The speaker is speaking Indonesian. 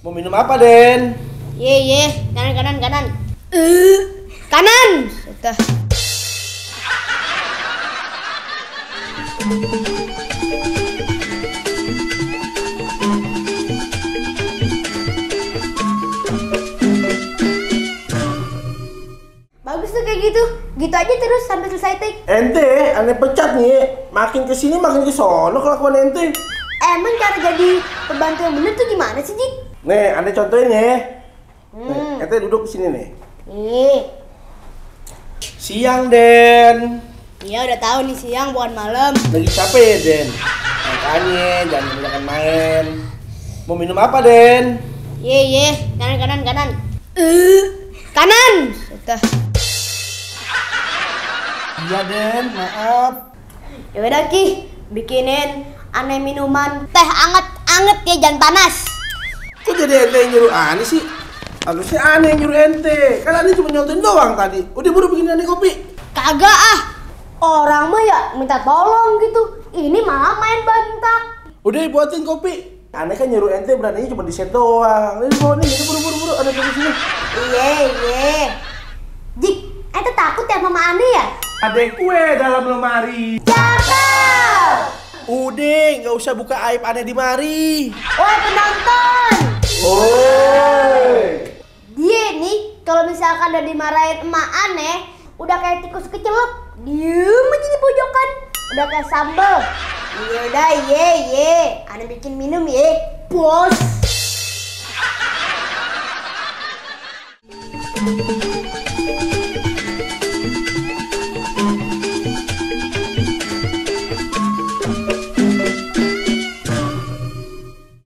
Mau minum apa, Den? Ye, kanan. Kanan. Sudah. Bagus tuh kayak gitu. Gitu aja terus sampai selesai tik. Ente, aneh pecat nih. Makin kesini makin kesono kelakuan ente. Emang cara jadi pembantu yang bener tuh gimana sih, Jik? Nih, aneh contohin ya. Nih, ente duduk di sini nih. Nih. Siang, Den. Iya udah tahu nih siang bukan malam. Lagi capek ya, Den? Makanya jangan kebanyakan main. Mau minum apa, Den? Ye, kanan. Kanan. Sudah. Iya, Den. Maaf. Yaudah Ki, bikinin aneh minuman teh anget ya, jangan panas. Kok jadi ente yang nyuruh aneh sih? Harusnya aneh yang nyuruh ente. Kan aneh cuma nyontoin doang tadi. Udah buru bikin aneh kopi. Kagak ah, orang mah ya minta tolong gitu. Ini malah main bentak. Udah buatin kopi. Aneh kan nyuruh ente, beraninya cuma di set doang. Ini bawa nih, ini buru. Aneh tunggu sini. Iya. Jik, ente takut ya sama aneh ya? Ada kue dalam lemari. Cakep. Udah, nggak usah buka aib aneh di mari. Woi penonton. Oi. Dia nih kalau misalkan udah dimarahin emak aneh, udah kayak tikus kecelup, diem aja di pojokan, udah kayak sambel. Yaudah ye, aneh bikin minum ye, bos.